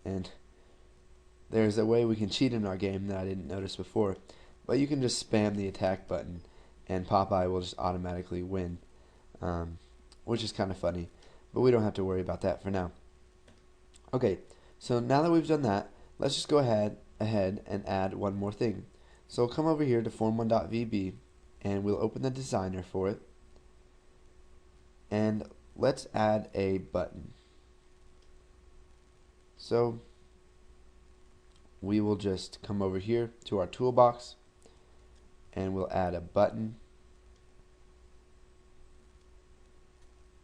And there's a way we can cheat in our game that I didn't notice before, but you can just spam the attack button and Popeye will just automatically win, which is kind of funny, but we don't have to worry about that for now. Okay, so now that we've done that, let's just go ahead and add one more thing. So we'll come over here to form1.vb and we'll open the designer for it, and let's add a button. So we will just come over here to our toolbox and we'll add a button,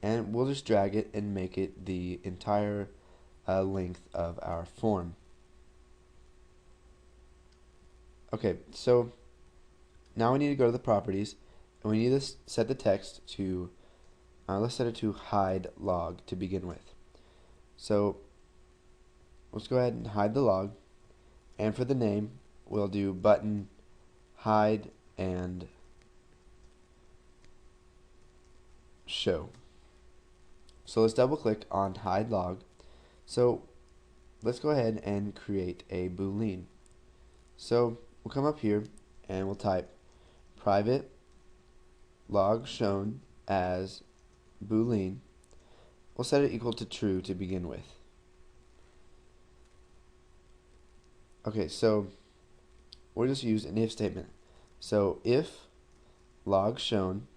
and we'll just drag it and make it the entire length of our form. Okay, so now we need to go to the properties and we need to set the text to let's set it to hide log to begin with. So let's go ahead and hide the log, and for the name we'll do button hide and show. So let's double click on hide log. So let's go ahead and create a boolean. So we'll come up here and we'll type private log shown as boolean. We'll set it equal to true to begin with. Okay, so we'll just use an if statement. So if log shown,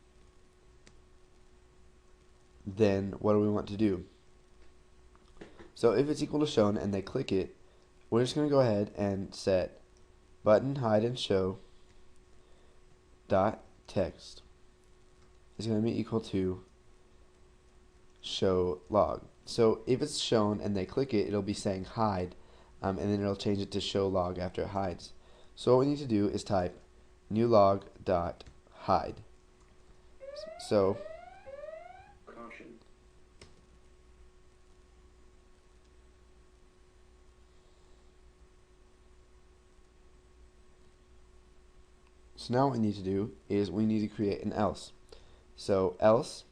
then what do we want to do? So if it's equal to shown and they click it, we're just going to go ahead and set button hide and show dot text is going to be equal to show log. So if it's shown and they click it, it'll be saying hide, and then it'll change it to show log after it hides. So what we need to do is type new log dot hide. So Caution. now what we need to do is we need to create an else. So else,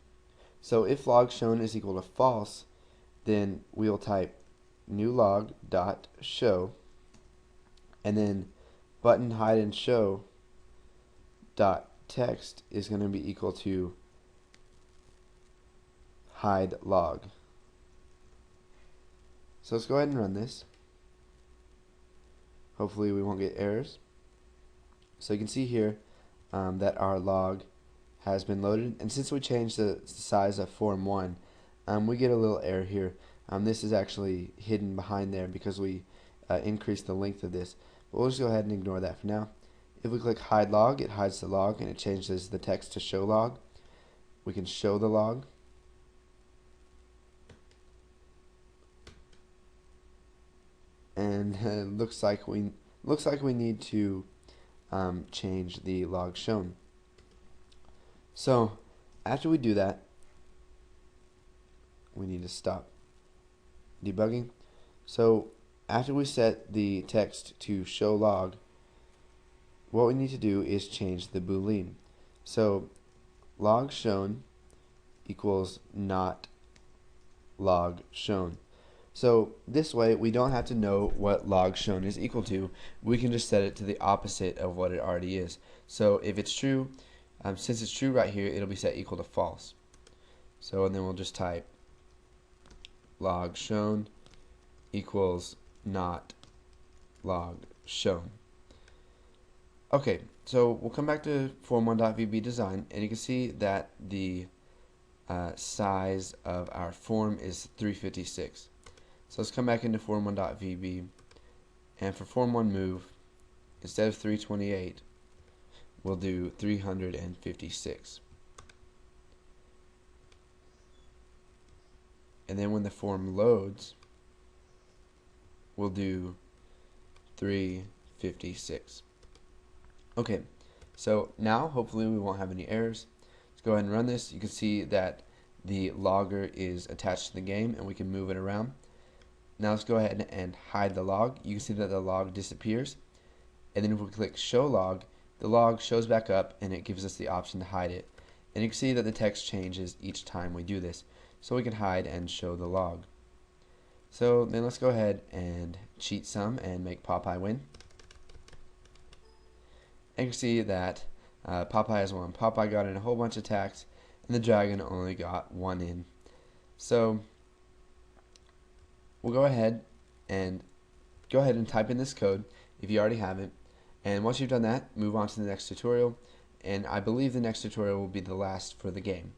so if log shown is equal to false, then we'll type new log dot show, and then button hide and show dot text is going to be equal to hide log. So let's go ahead and run this. Hopefully we won't get errors. So you can see here that our log has been loaded, and since we changed the size of form 1, we get a little error here. This is actually hidden behind there because we increased the length of this, but we'll just go ahead and ignore that for now. If we click hide log, it hides the log and it changes the text to show log. We can show the log, and it looks like we need to change the log shown. So after we do that, we need to stop debugging. So after we set the text to show log, what we need to do is change the boolean. So log shown equals not log shown. So this way we don't have to know what log shown is equal to. We can just set it to the opposite of what it already is. So if it's true, since it's true right here, it'll be set equal to false. So and then we'll just type log shown equals not log shown. Okay, so we'll come back to form1.vb design, and you can see that the size of our form is 356. So let's come back into form1.vb, and for form1 move, instead of 328, we'll do 356. And then when the form loads, we'll do 356. Okay, so now hopefully we won't have any errors. Let's go ahead and run this. You can see that the logger is attached to the game and we can move it around. Now let's go ahead and hide the log. You can see that the log disappears, and then if we click show log, the log shows back up and it gives us the option to hide it. And you can see that the text changes each time we do this, so we can hide and show the log. So then let's go ahead and cheat some and make Popeye win. And you can see that Popeye has won. Popeye got in a whole bunch of attacks, and the dragon only got one in. So we'll go ahead and type in this code if you already have it. And once you've done that, move on to the next tutorial. And I believe the next tutorial will be the last for the game.